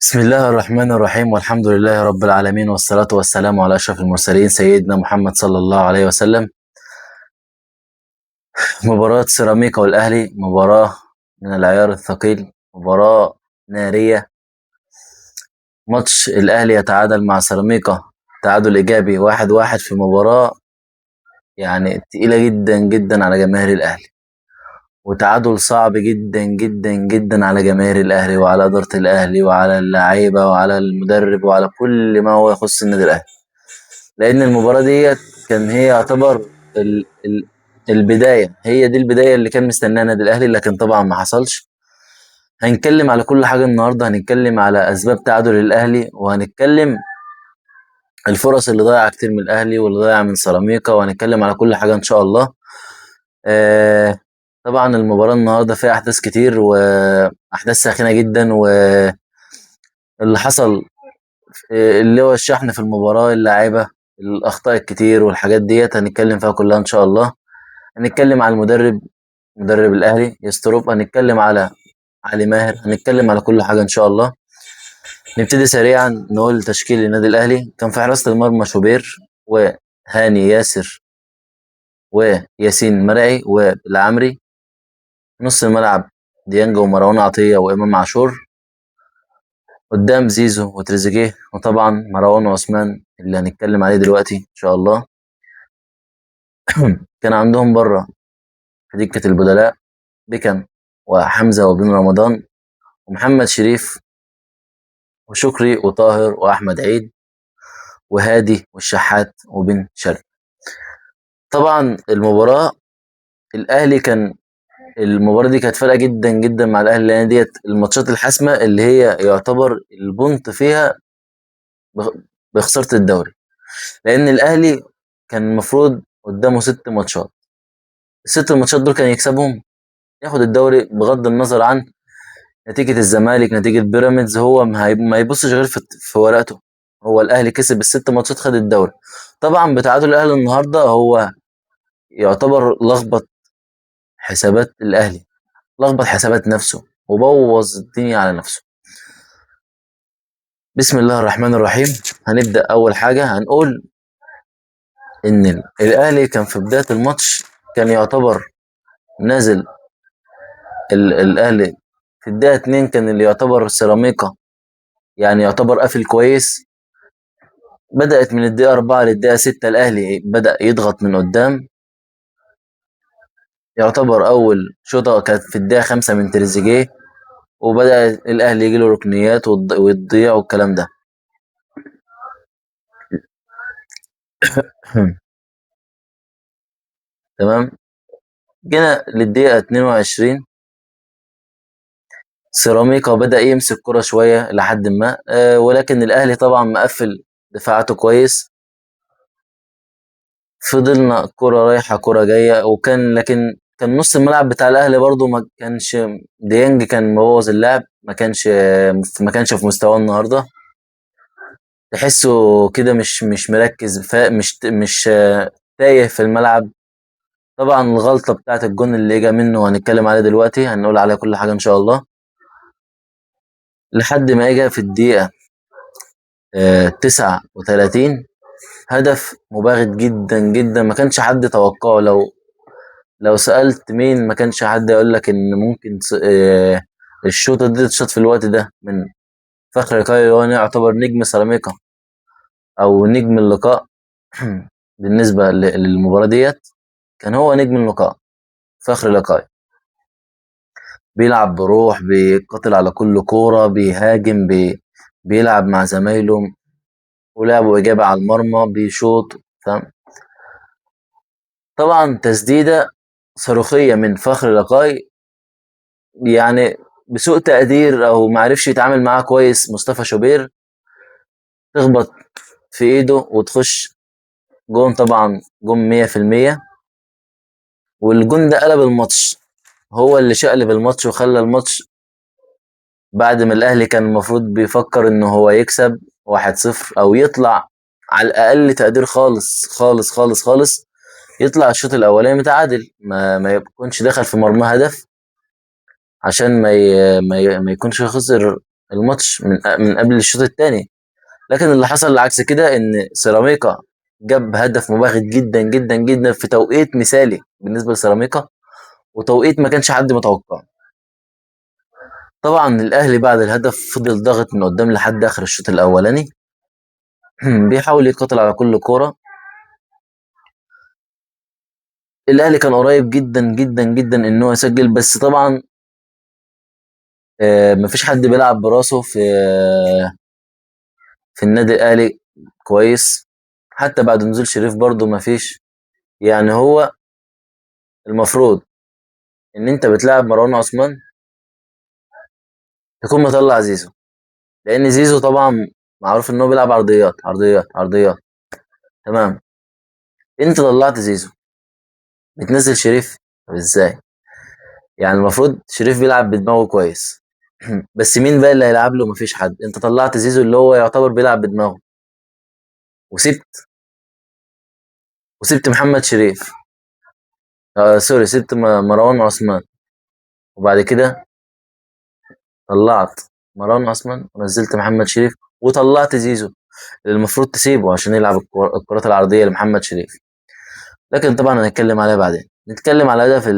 بسم الله الرحمن الرحيم والحمد لله رب العالمين والصلاة والسلام على أشرف المرسلين سيدنا محمد صلى الله عليه وسلم. مباراة سيراميكا والأهلي مباراة من العيار الثقيل، مباراة نارية. ماتش الأهلي يتعادل مع سيراميكا تعادل إيجابي 1-1 في مباراة يعني تقيلة جدا جدا على جماهير الأهلي، وتعادل صعب جدا جدا جدا على جماهير الأهلي وعلى إدارة الأهلي وعلى اللعيبة وعلى المدرب وعلى كل ما هو يخص النادي الأهلي، لأن المباراة ديت كان هي يعتبر ال ال البداية، هي دي البداية اللي كان مستناها النادي الأهلي، لكن طبعا ما حصلش. هنتكلم على كل حاجة النهاردة، هنتكلم على أسباب تعادل الأهلي، وهنتكلم الفرص اللي ضايعة كتير من الأهلي واللي ضايعة من سيراميكا، وهنتكلم على كل حاجة إن شاء الله. آه طبعا المباراة النهاردة فيها أحداث كتير وأحداث ساخنة جدا، واللي حصل اللي هو الشحن في المباراة، اللاعيبة، الأخطاء الكتير والحاجات ديت هنتكلم فيها كلها إن شاء الله. هنتكلم على المدرب، مدرب الأهلي يستروب، هنتكلم على علي ماهر، هنتكلم على كل حاجة إن شاء الله. نبتدي سريعا نقول تشكيل النادي الأهلي. كان في حراسة المرمى شوبير وهاني ياسر وياسين مرعي والعمري. نص الملعب ديانج ومروان عطية وإمام عاشور. قدام زيزو وتريزيجيه، وطبعا مروان وعثمان اللي هنتكلم عليه دلوقتي إن شاء الله. كان عندهم بره في دكة البدلاء بيكم وحمزة وبن رمضان ومحمد شريف وشكري وطاهر وأحمد عيد وهادي والشحات وبن شرقي. طبعا المباراة دي كانت فارقة جدا جدا مع الأهلي، لأن ديت الماتشات الحاسمة اللي هي يعتبر البونت فيها بخ- بخسارة الدوري، لأن الأهلي كان المفروض قدامه 6 ماتشات، ال6 ماتشات دول كان يكسبهم ياخد الدوري، بغض النظر عن نتيجة الزمالك، نتيجة بيراميدز، هو ما يبصش غير في ورقته. هو الأهلي كسب ال6 ماتشات خد الدوري. طبعا بتعادل الأهلي النهاردة هو يعتبر لخبط حسابات الأهلي، لخبط حسابات نفسه وبوظ الدنيا على نفسه. بسم الله الرحمن الرحيم. هنبدأ أول حاجة هنقول إن الأهلي كان في بداية الماتش كان يعتبر نازل. الأهلي في الدقيقة 2 كان اللي يعتبر سيراميكا يعني يعتبر قافل كويس. بدأت من الدقيقة 4 للدقيقة 6 الأهلي بدأ يضغط من قدام. يعتبر أول شوطة كانت في الدقيقة 5 من تريزيجيه، وبدأ الأهلي يجيله ركنيات وتضيع والكلام ده. تمام. جينا للدقيقة 22، سيراميكا بدأ يمسك كرة شوية لحد ما ولكن الأهلي طبعا مقفل دفاعاته كويس. فضلنا كرة رايحة كرة جاية، لكن كان نص الملعب بتاع الأهلي برضو ما كانش. ديانج كان مبوظ اللعب، ما كانش في مستواه النهارده. تحسه كده مش مركز، مش تايه في الملعب. طبعا الغلطة بتاعت الجون اللي جا منه هنتكلم عليها دلوقتي، هنقول عليها كل حاجة إن شاء الله. لحد ما اجى في الدقيقة 39 هدف مباغت جدا جدا، ما كانش حد توقعه. لو سألت مين ما كانش حد يقول لك ان ممكن الشوطة دي تتشاط في الوقت ده من فخر لقاي، اللي هو يعتبر نجم سيراميكا او نجم اللقاء. بالنسبة للمباراة ديت كان هو نجم اللقاء فخر لقاي. بيلعب بروح، بيقاتل على كل كورة، بيهاجم، بيلعب مع زمايله، ولعبه إجابة على المرمى، بيشوط. فاهم؟ طبعا تسديدة صاروخية من فخر لقاي، يعني بسوء تقدير أو معرفش يتعامل معاها كويس مصطفى شوبير، تخبط في إيده وتخش جون. طبعا جون 100%، والجون ده قلب الماتش، هو اللي شقلب الماتش وخلى الماتش بعد ما الأهلي كان المفروض بيفكر إنه هو يكسب 1-0 أو يطلع على الأقل تقدير خالص خالص خالص خالص، يطلع الشوط الأولاني متعادل، ما يكونش دخل في مرمى هدف، عشان ما يكونش خسر الماتش من قبل الشوط الثاني. لكن اللي حصل العكس كده ان سيراميكا جاب هدف مباغت جدا جدا جدا في توقيت مثالي بالنسبه لسيراميكا، وتوقيت ما كانش حد متوقعه. طبعا الاهلي بعد الهدف فضل ضاغط من قدام لحد اخر الشوط الاولاني. بيحاول يقاتل على كل كوره. الاهلي كان قريب جدا جدا جدا ان هو يسجل، بس طبعا مفيش حد بيلعب براسه في النادي الاهلي كويس. حتى بعد نزول شريف برضه مفيش. يعني هو المفروض ان انت بتلعب مروان عثمان تكون مطلع زيزو، لان زيزو طبعا معروف ان هو بيلعب عرضيات عرضيات عرضيات. تمام. انت طلعت زيزو بتنزل شريف؟ طب ازاي؟ يعني المفروض شريف بيلعب بدماغه كويس. بس مين بقى اللي هيلعب له؟ مفيش حد. انت طلعت زيزو اللي هو يعتبر بيلعب بدماغه، وسبت محمد شريف. سوري، سبت مروان عثمان. وبعد كده طلعت مروان عثمان ونزلت محمد شريف، وطلعت زيزو اللي المفروض تسيبه عشان يلعب الكرات العرضية لمحمد شريف. لكن طبعا هنتكلم عليها بعدين. نتكلم على هدف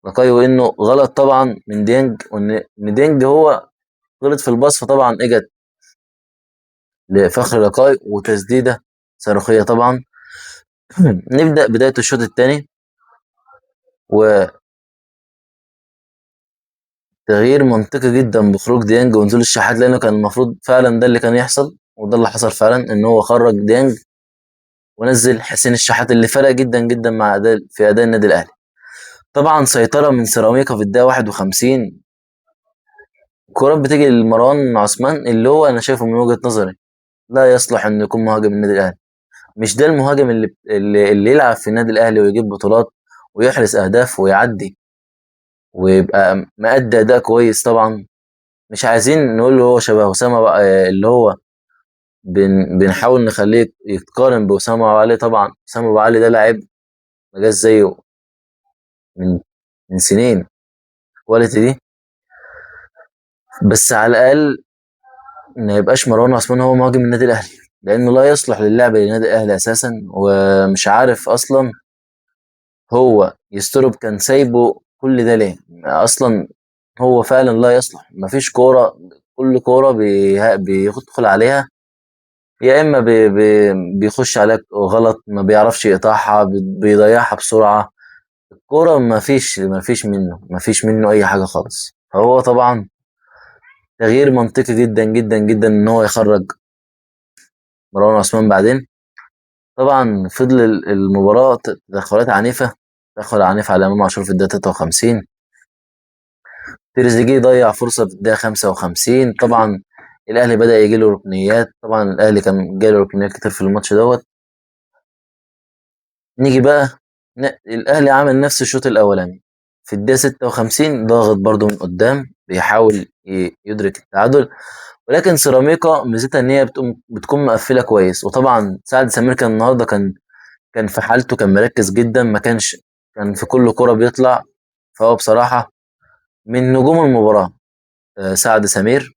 لقاي، وانه غلط طبعا من ديانج، وان ديانج هو غلط في الباص، فطبعا اجت لفخر لقاي وتسديده صاروخيه طبعا. نبدا بدايه الشوط الثاني، وتغيير منطقي جدا بخروج ديانج ونزول الشحات، لانه كان المفروض فعلا ده اللي كان يحصل، وده اللي حصل فعلا، ان هو خرج ديانج ونزل حسين الشحات اللي فرق جدا جدا مع اداء النادي الاهلي. طبعا سيطره من سيراميكا في الدقيقه 51. الكرات بتيجي لمروان عثمان اللي هو انا شايفه من وجهه نظري لا يصلح انه يكون مهاجم النادي الاهلي. مش ده المهاجم اللي يلعب في النادي الاهلي ويجيب بطولات ويحرز اهداف ويعدي ويبقى مأدي اداء كويس طبعا. مش عايزين نقول له هو شبه اسامه بقى، اللي هو بنحاول نخليه يتقارن باسامه ابو علي. طبعا اسامه ابو علي ده لاعب ما جاش زيه من سنين الكواليتي دي. بس على الاقل ما يبقاش مروان عثمان هو مهاجم النادي الاهلي، لانه لا يصلح للعب للنادي الاهلي اساسا. ومش عارف اصلا هو يستروب كان سايبه كل ده ليه اصلا. هو فعلا لا يصلح. مفيش كوره، كل كوره بيدخل عليها يا اما بيخش عليك غلط، ما بيعرفش يقطعها، بيضيعها بسرعه. الكوره ما فيش منه اي حاجه خالص. فهو طبعا تغيير منطقي جدا جدا جدا ان هو يخرج مروان عثمان. بعدين طبعا فضل المباراة تدخلات عنيفة. تدخل عنيف على إمام عاشور في الدقيقة 53. تريزيجيه ضيع فرصة في الدقيقة 55. طبعا الأهلي بدأ يجي له ركنيات. طبعا الأهلي كان جاي له ركنيات كتير في الماتش دوت. نيجي بقى الأهلي عمل نفس الشوط الأولاني. في الدقيقة 56 ضاغط برضو من قدام بيحاول يدرك التعادل. ولكن سيراميكا ميزتها إن هي بتكون مقفلة كويس. وطبعا سعد سمير كان النهارده كان في حالته، كان مركز جدا، ما كانش كان في كل كرة بيطلع. فهو بصراحة من نجوم المباراة سعد سمير.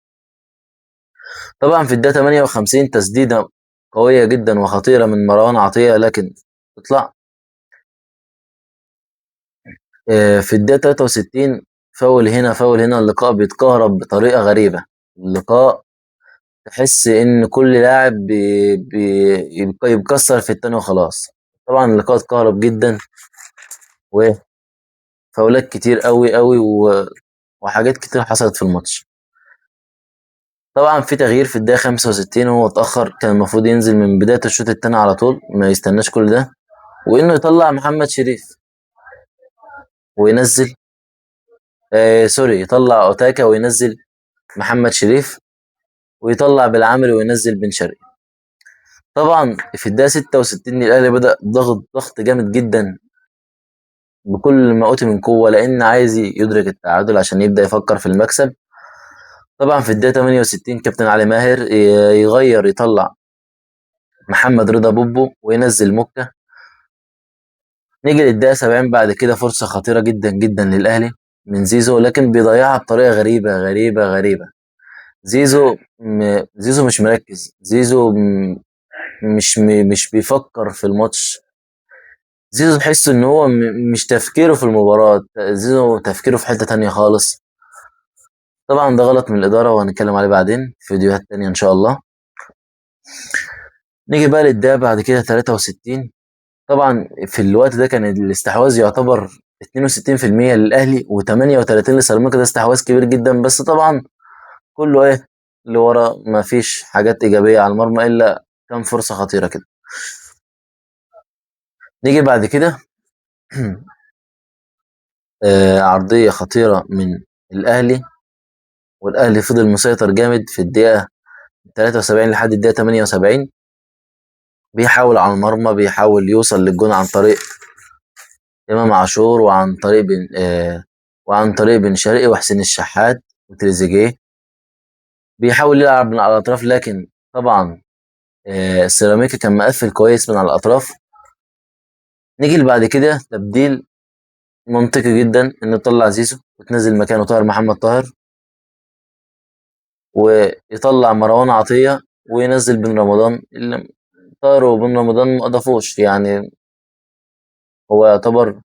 طبعا في الدقيقة 58 تسديدة قوية جدا وخطيرة من مروان عطية، لكن تطلع. في الدقيقة 63 فاول هنا فاول هنا. اللقاء بيتكهرب بطريقة غريبة. اللقاء تحس إن كل لاعب بيكسر في التاني وخلاص. طبعا اللقاء اتكهرب جدا، وفاولات كتير قوي قوي وحاجات كتير حصلت في الماتش. طبعا في تغيير في الدقيقة 65 وهو اتأخر. كان المفروض ينزل من بداية الشوط التاني على طول، ما يستناش كل ده، وإنه يطلع محمد شريف وينزل سوري، يطلع أوتاكا وينزل محمد شريف، ويطلع بالعامل وينزل بن شرقي. طبعا في الدقيقة 66 الأهلي بدأ ضغط جامد جدا بكل ما أوتي من قوة، لأن عايز يدرك التعادل عشان يبدأ يفكر في المكسب. طبعا في الدقيقة 68 كابتن علي ماهر يغير، يطلع محمد رضا بوبو وينزل موكا. نيجي للدقيقة 70 بعد كده فرصة خطيرة جدا جدا للأهلي من زيزو، لكن بيضيعها بطريقة غريبة غريبة غريبة. زيزو مش مركز. زيزو مش بيفكر في الماتش. زيزو تحس ان هو مش تفكيره في المباراة، زيزو تفكيره في حتة تانية خالص. طبعا ده غلط من الإدارة وهنتكلم عليه بعدين في فيديوهات تانية إن شاء الله. نيجي بقى للدقيقة بعد كده 63. طبعا في الوقت ده كان الاستحواذ يعتبر 62% للأهلي و38 لسيراميكا. ده استحواذ كبير جدا، بس طبعا كله ايه اللي ورا، ما فيش حاجات إيجابية على المرمى إلا كام فرصة خطيرة كده. نيجي بعد كده عرضية خطيرة من الأهلي، والأهلي فضل مسيطر جامد في الدقيقة 73 لحد الدقيقة 78. بيحاول على المرمى، بيحاول يوصل للجون عن طريق إمام عاشور وعن طريق بن شرقي وحسين الشحات وتريزيجيه. بيحاول يلعب من على الأطراف، لكن طبعا سيراميكا كان مقفل كويس من على الأطراف. نيجي اللي بعد كده تبديل منطقي جدا، إن تطلع زيزو وتنزل مكانه طاهر محمد طاهر، ويطلع مروان عطية وينزل بن رمضان. اللي طاهر وبن رمضان ما أضافوش يعني. هو يعتبر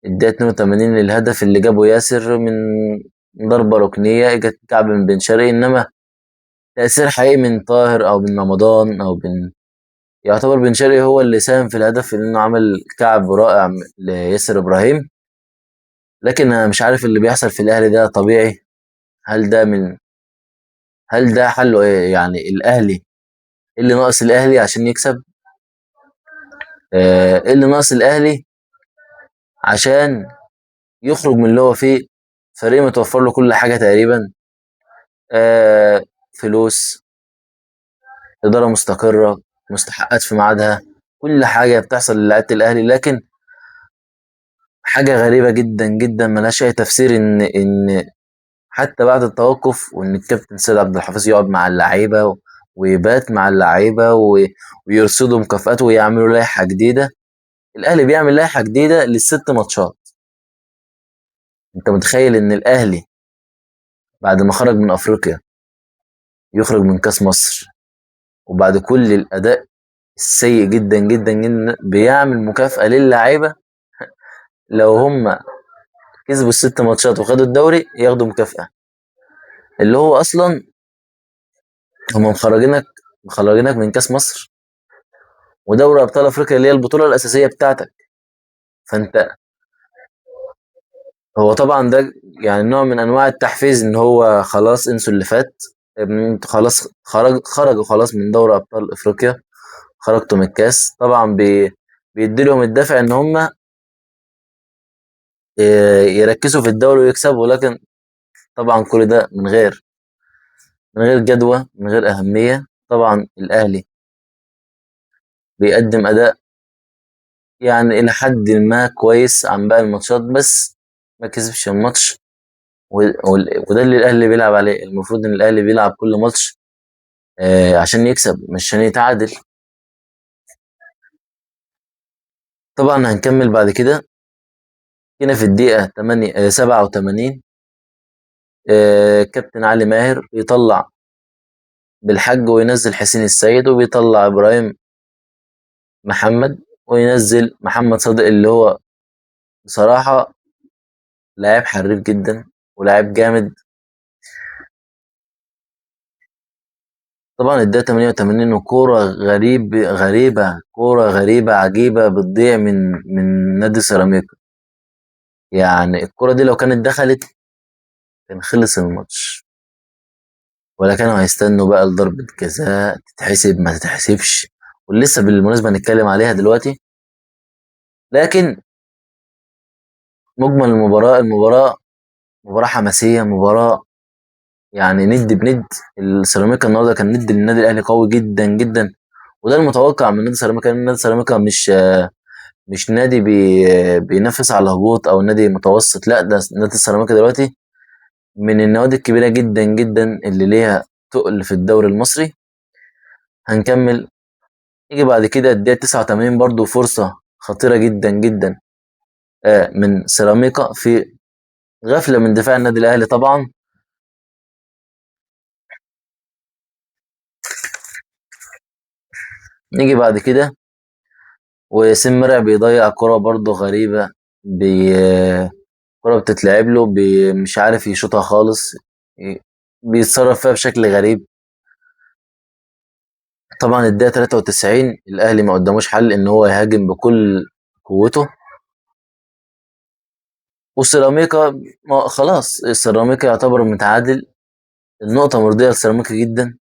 الدقيقة 82 الهدف اللي جابه ياسر من ضربة ركنية اجت كعب من بن شرقي، انما تأثير حقيقي من طاهر او من رمضان او بن، يعتبر بن شرقي هو اللي ساهم في الهدف، لانه عمل كعب رائع لياسر ابراهيم. لكن انا مش عارف اللي بيحصل في الاهلي ده طبيعي؟ هل ده من هل ده حله ايه يعني؟ الاهلي إيه اللي ناقص الاهلي عشان يكسب؟ ايه اللي ناقص الاهلي عشان يخرج من اللي هو فيه؟ فريق متوفر له كل حاجة تقريبا، فلوس، إدارة مستقرة، مستحقات في ميعادها، كل حاجة بتحصل للعيبة الأهلي. لكن حاجة غريبة جدا جدا ملهاش أي تفسير، إن حتى بعد التوقف وإن الكابتن سيد عبد الحفيظ يقعد مع اللعيبة ويبات مع اللعيبة ويرصدوا مكافآت ويعملوا لائحة جديدة. الأهلي بيعمل لائحة جديدة للست ماتشات. أنت متخيل إن الأهلي بعد ما خرج من أفريقيا يخرج من كأس مصر، وبعد كل الأداء السيء جدا جدا جدا بيعمل مكافأة للعيبة؟ لو هم كسبوا الست ماتشات وخدوا الدوري ياخدوا مكافأة، اللي هو أصلا هم مخرجينك من كأس مصر ودوري أبطال أفريقيا اللي هي البطولة الأساسية بتاعتك. فأنت، هو طبعا ده يعني نوع من أنواع التحفيز، إن هو خلاص انسوا اللي فات. انتوا خلاص خرجوا خلاص من دوري أبطال أفريقيا، خرجتوا من الكاس. طبعا بيدي لهم الدافع إن هم يركزوا في الدوري ويكسبوا. لكن طبعا كل ده من غير جدوى، من غير أهمية. طبعا الأهلي بيقدم أداء يعني إلى حد ما كويس عن باقي الماتشات، بس ما كسبش الماتش. وده اللي الأهلي بيلعب عليه. المفروض إن الأهلي بيلعب كل ماتش عشان يكسب مش عشان يتعادل. طبعا هنكمل بعد كده. هنا في الدقيقة 8 87 كابتن علي ماهر يطلع بالحج وينزل حسين السيد، وبيطلع إبراهيم محمد وينزل محمد صادق، اللي هو بصراحة لاعب حريف جدا ولاعب جامد. طبعا الدقيقة 88 وكورة كورة غريبة عجيبة بتضيع من نادي سيراميكا. يعني الكورة دي لو كانت دخلت كان خلص الماتش، ولا كانوا هيستنوا بقى لضربة جزاء تتحسب ما تتحسبش، ولسه بالمناسبة هنتكلم عليها دلوقتي. لكن مجمل المباراة مباراة حماسية، مباراة يعني ند بند. السيراميكا النهارده كان ند للنادي الأهلي قوي جدا جدا، وده المتوقع من نادي سيراميكا. لأن نادي سيراميكا مش نادي بينافس على الهبوط او نادي متوسط، لا ده نادي السيراميكا دلوقتي من النوادي الكبيره جدا جدا اللي ليها تقل في الدوري المصري. هنكمل. يجي بعد كده الدقيقه 89 برضو فرصه خطيره جدا جدا من سيراميكا في غفله من دفاع النادي الاهلي طبعا. نيجي بعد كده، وياسين مرعي بيضيع كرة برضه غريبة. بي... كرة بتتلعب له مش عارف يشوطها خالص. بيتصرف فيها بشكل غريب. طبعا الدقيقة 93 الأهلي ما قداموش حل إن هو يهاجم بكل قوته. والسيراميكا خلاص السيراميكا يعتبر متعادل. النقطة مرضية للسيراميكا جدا.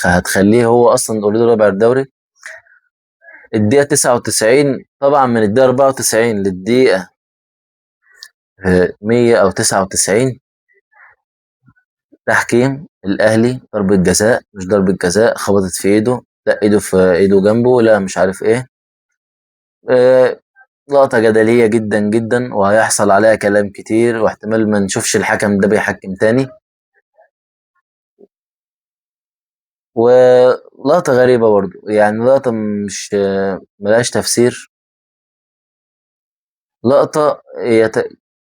هتخليه هو أصلا أوريدي رابع الدوري. الدقيقة 99 طبعا من الدقيقة 94 للدقيقة 100 أو 99 تحكيم الأهلي ضربة جزاء مش ضربة جزاء، خبطت في إيده، لا إيده في إيده جنبه، لا مش عارف إيه. آه، لقطة جدلية جدا جدا وهيحصل عليها كلام كتير، واحتمال ما نشوفش الحكم ده بيحكم تاني. ولقطة غريبة برضو، يعني لقطة مش ملهاش تفسير. لقطة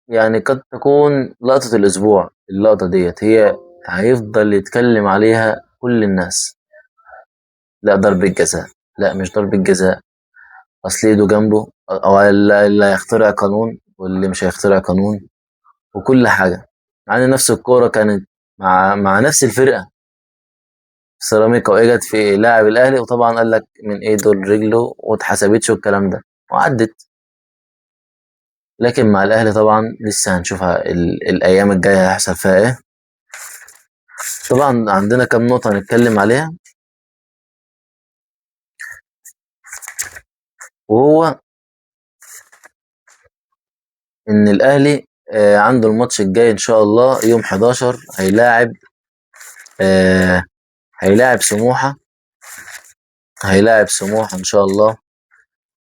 يعني قد تكون لقطة الأسبوع. اللقطة ديت هي هيفضل يتكلم عليها كل الناس. لا ضربة جزاء، لا مش ضربة جزاء، أصل إيده جنبه، أو اللي هيخترع قانون واللي مش هيخترع قانون وكل حاجة. يعني نفس الكورة كانت مع نفس الفرقة سيراميكا، وإجت في لاعب الأهلي، وطبعا قال لك من إيده لرجله واتحسبتش والكلام ده وعدت. لكن مع الأهلي طبعا لسه هنشوفها الأيام الجاية هيحصل فيها إيه. طبعا عندنا كام نقطة هنتكلم عليها، وهو إن الأهلي عنده الماتش الجاي إن شاء الله يوم 11 آه، هيلاعب سموحة. هيلاعب سموحة إن شاء الله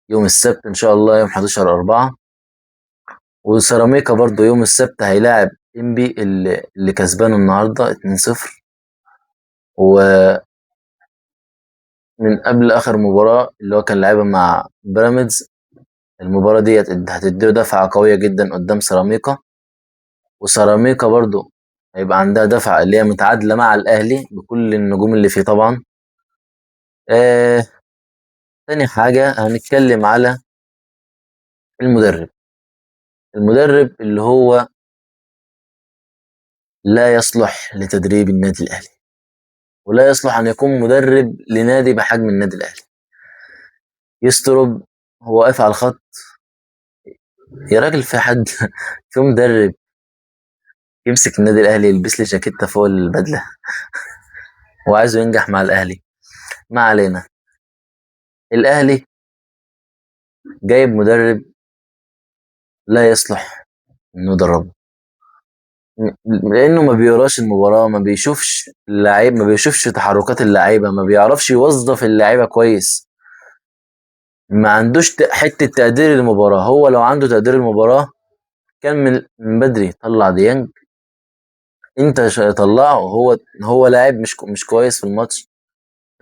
يوم السبت إن شاء الله يوم 11/4. وسيراميكا برضو يوم السبت هيلاعب إنبي اللي كسبان النهاردة 2-0. ومن قبل آخر مباراة اللي هو كان لعبها مع بيراميدز، المباراة ديت هتديله دفعة قوية جدا قدام سيراميكا. وسيراميكا برضو هيبقى عندها دفعة اللي هي متعادلة مع الأهلي بكل النجوم اللي فيه طبعا. آه تاني حاجة هنتكلم على المدرب. المدرب اللي هو لا يصلح لتدريب النادي الأهلي، ولا يصلح أن يكون مدرب لنادي بحجم النادي الأهلي. يسترب هو واقف على الخط. يا راجل في حد في مدرب يمسك النادي الأهلي يلبس لي جاكيتة فوق البدلة وعايزه ينجح مع الأهلي؟ ما علينا. الأهلي جايب مدرب لا يصلح إنه يدربه، لأنه ما بيقراش المباراة، ما بيشوفش اللعيب، ما بيشوفش تحركات اللعيبة، ما بيعرفش يوظف اللعيبة كويس. ما عندوش حتة تقدير المباراة. هو لو عنده تقدير المباراة كان من بدري طلع ديانج. انت طلعه. هو لاعب مش كويس في الماتش.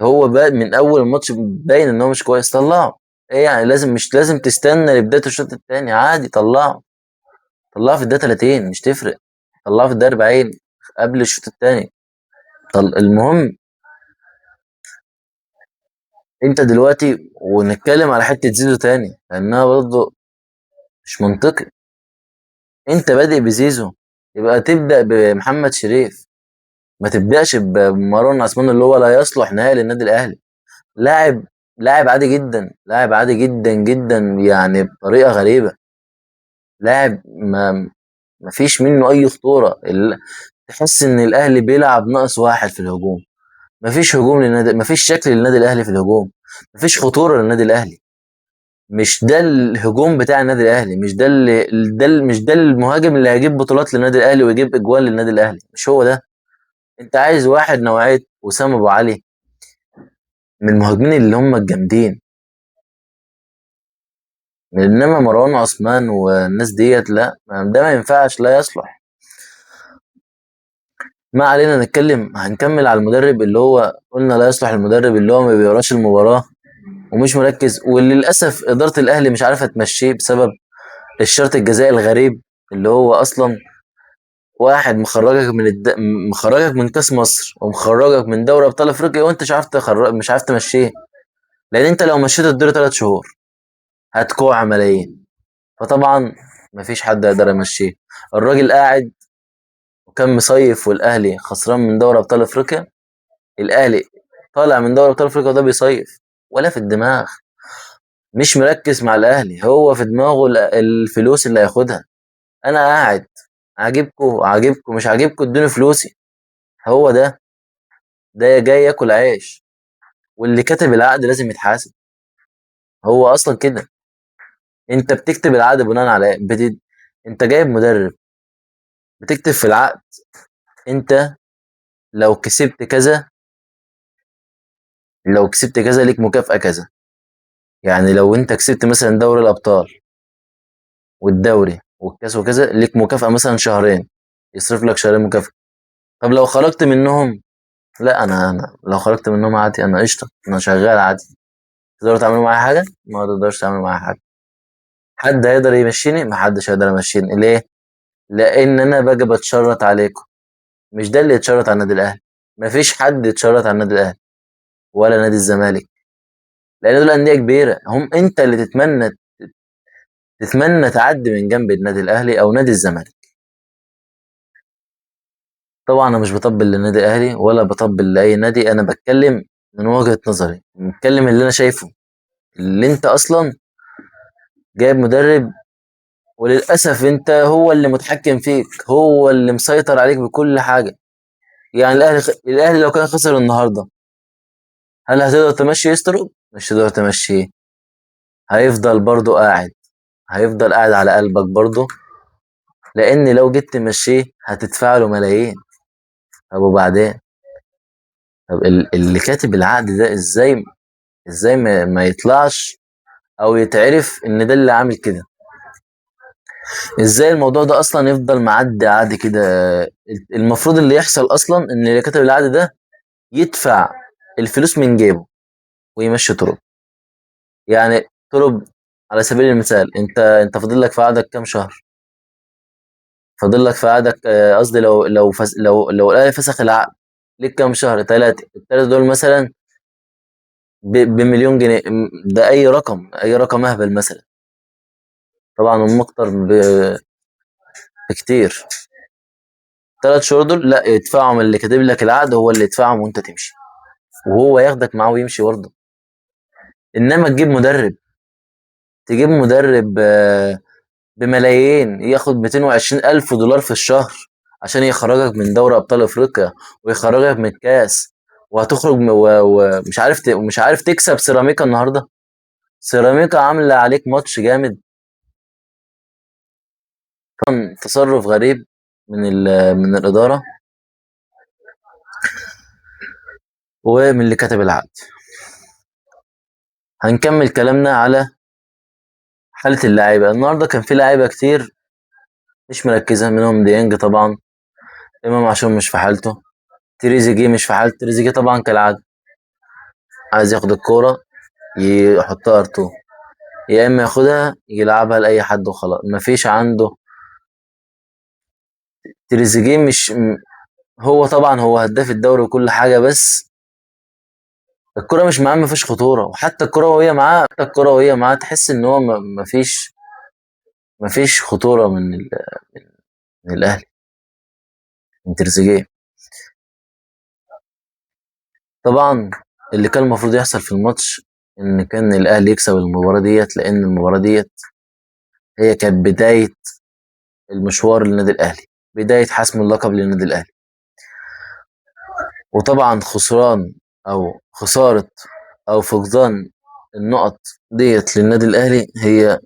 هو بقى من اول الماتش باين ان هو مش كويس، طلعه. ايه يعني لازم مش لازم تستنى لبداية الشوط التاني؟ عادي طلعه. طلعه في الدقيقة 30 مش تفرق. طلعه في الدقيقة 40 قبل الشوط التاني. المهم انت دلوقتي، ونتكلم على حتة زيزو تاني لانها برضه مش منطقي. انت بادئ بزيزو يبقى تبدأ بمحمد شريف، ما تبدأش بمروان عثمان اللي هو لا يصلح نهائي للنادي الاهلي. لاعب لاعب عادي جدا، لاعب عادي جدا جدا، يعني بطريقة غريبة. لاعب ما فيش منه اي خطورة. تحس ان الاهلي بيلعب ناقص واحد في الهجوم. ما فيش هجوم للنادي، ما فيش شكل للنادي الاهلي في الهجوم. ما فيش خطورة للنادي الاهلي. مش ده الهجوم بتاع النادي الاهلي. مش ده المهاجم اللي هيجيب بطولات للنادي الاهلي ويجيب اجوال للنادي الاهلي. مش هو ده. انت عايز واحد نوعية وسام ابو علي، من المهاجمين اللي هم الجامدين. انما مروان عثمان والناس ديت لا، ده ما ينفعش، لا يصلح. ما علينا. هنكمل على المدرب اللي هو قلنا لا يصلح. المدرب اللي هو ما بيقراش المباراة ومش مركز، وللأسف إدارة الأهلي مش عارفة تمشيه بسبب الشرط الجزائي الغريب اللي هو أصلا واحد مخرجك من كأس مصر ومخرجك من دوري أبطال أفريقيا وأنت مش عارف تمشيه. لان انت لو مشيت الدور 3 شهور هتكوع ملايين. فطبعا مفيش حد يقدر يمشيه. الراجل قاعد وكان مصيف، والاهلي خسران من دوري ابطال افريقيا. الاهلي طالع من دوري ابطال افريقيا وده بيصيف، ولا في الدماغ، مش مركز مع الاهلي، هو في دماغه الفلوس اللي هياخدها. انا قاعد، عاجبكم مش عاجبكم ادوني فلوسي. هو ده جاي ياكل عيش، واللي كاتب العقد لازم يتحاسب. هو اصلا كده. انت بتكتب العقد بناء على ايه؟ انت جايب مدرب، بتكتب في العقد انت لو كسبت كذا، لو كسبت كذا ليك مكافأة كذا. يعني لو انت كسبت مثلا دوري الابطال والدوري والكاس وكذا، ليك مكافأة مثلا شهرين، يصرف لك شهرين مكافأة. طب لو خرجت منهم، لا انا لو خرجت منهم عادي، انا قشطة، انا شغال عادي. تقدروا تعملوا معايا حاجة؟ ما تقدرش تعملوا معايا حاجة. حد هيقدر يمشيني؟ محدش هيقدر يمشيني. ليه؟ لان انا باجي بتشرط عليكم. مش ده اللي يتشرط على النادي الاهلي. مفيش حد يتشرط على النادي الاهلي ولا نادي الزمالك، لان دول انديه كبيره. هم انت اللي تتمنى تعدي من جنب النادي الاهلي او نادي الزمالك. طبعا انا مش بطبل للنادي الاهلي ولا بطبل لاي نادي، انا بتكلم من وجهة نظري، بتكلم اللي انا شايفه. اللي انت اصلا جايب مدرب، وللاسف انت هو اللي متحكم فيك، هو اللي مسيطر عليك بكل حاجه. يعني الاهلي لو كان خسر النهارده، هل هتقدر تمشي يسترو؟ مش هتقدر تمشيه. هيفضل برضو قاعد، هيفضل قاعد على قلبك برضو، لان لو جيت تمشيه هتدفع له ملايين. طب وبعدين؟ طب اللي كاتب العقد ده ازاي ما يطلعش او يتعرف ان ده اللي عامل كده؟ ازاي الموضوع ده اصلا يفضل معدي عادي كده؟ المفروض اللي يحصل اصلا ان اللي كاتب العقد ده يدفع الفلوس من جيبه ويمشي طرق. يعني طرق، على سبيل المثال، انت فاضل لك في عقدك كام شهر؟ فاضل لك في عقدك، قصدي لو الاهلي فسخ العقد، ليك كام شهر؟ 3. التلاتة دول مثلا بمليون جنيه. ده اي رقم اهبل مثلا. طبعا هم اكتر بكتير. 3 شهور دول لا يدفعهم اللي كاتب لك العقد، هو اللي يدفعهم وانت تمشي، وهو ياخدك معاه ويمشي برضه. انما تجيب مدرب بملايين، ياخد 220 الف دولار في الشهر عشان يخرجك من دوري ابطال افريقيا ويخرجك من الكاس، وهتخرج ومش عارف تكسب سيراميكا النهارده. سيراميكا عامله عليك ماتش جامد. كان تصرف غريب من الاداره ومن اللي كتب العقد. هنكمل كلامنا على حالة اللعيبة. النهاردة كان في لعيبة كتير مش مركزة، منهم ديانج طبعا. إمام عاشور مش في حالته. تريزيجيه مش في حالته. تريزيجيه طبعا كالعادة عايز ياخد الكورة يحطها ارتو، يا اما ياخدها يلعبها لاي حد وخلاص، مفيش عنده. تريزيجيه مش هو طبعا هو هداف الدوري وكل حاجة، بس الكرة مش معاه، مفيش خطورة. وحتى الكرة وهي معاه تحس ان هو مفيش خطورة من الاهلي، من تريزيجيه. طبعا اللي كان المفروض يحصل في الماتش ان كان الاهلي يكسب المباراة ديت، لان المباراة ديت هي كانت بداية المشوار للنادي الاهلي، بداية حسم اللقب للنادي الاهلي. وطبعا خسران او خسارة او فقدان النقط ديت للنادي الاهلي هي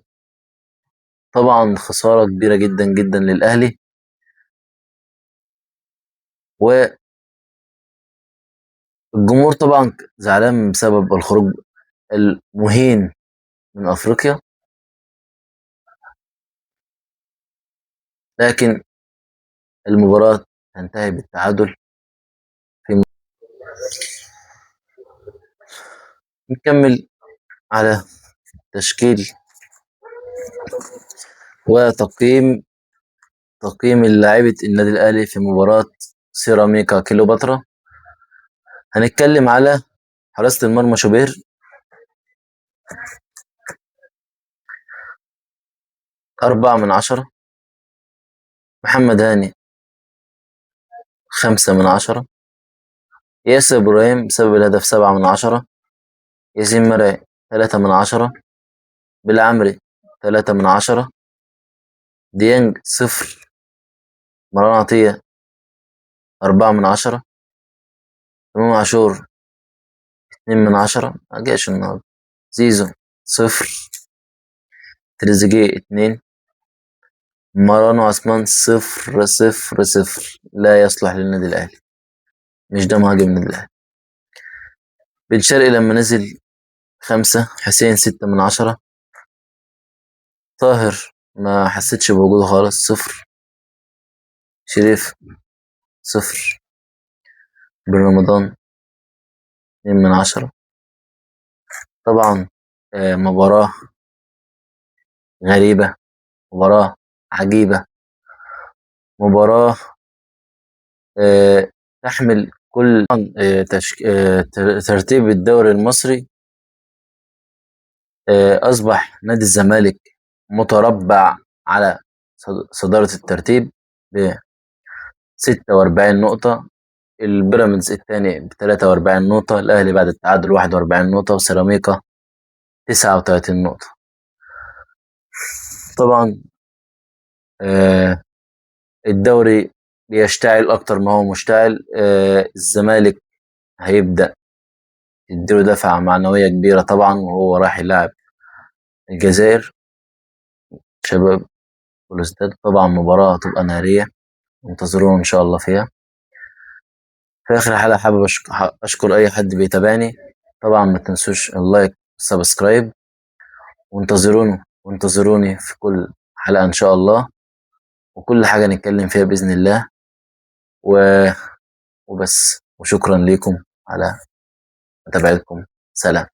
طبعا خسارة كبيرة جدا جدا للاهلي. والجمهور طبعا زعلان بسبب الخروج المهين من افريقيا، لكن المباراة تنتهي بالتعادل. في نكمل على تشكيل وتقييم لاعيبة النادي الأهلي في مباراة سيراميكا كيلوباترا. هنتكلم على حراسة المرمى شوبير، 4/10. محمد هاني 5/10. ياسر إبراهيم بسبب الهدف 7/10. ياسين مرعي 3/10. بالعمري 3/10. ديانج 0. مروان عطية 4/10. إمام عاشور 2/10. مجاش النهاردة. زيزو 0. تريزيجيه 2. مروان عثمان 0 لا يصلح للنادي الأهلي، مش ده مهاجم النادي الأهلي. بن شرقي لما نزل 5. حسين 6/10. طاهر ما حسيتش بوجوده خالص 0. شريف 0. بن رمضان 2/10. طبعا مباراة غريبة، مباراة عجيبة، مباراة تحمل كل ترتيب الدوري المصري. أصبح نادي الزمالك متربع على صدارة الترتيب ب 46 نقطة. البيراميدز الثاني ب 43 نقطة. الأهلي بعد التعادل 41 نقطة. وسيراميكا 39 نقطة. طبعا الدوري بيشتعل أكتر ما هو مشتعل. الزمالك هيبدأ يديله دفعة معنوية كبيرة طبعا، وهو راح يلعب الجزائر شباب بلوزداد. طبعا مباراة هتبقى نارية، انتظرونا إن شاء الله فيها. في آخر حلقة حابب أشكر أي حد بيتابعني. طبعا ما تنسوش اللايك والسبسكرايب، وانتظروني في كل حلقة إن شاء الله، وكل حاجة نتكلم فيها بإذن الله. وبس، وشكرا لكم على متابعتكم. سلام.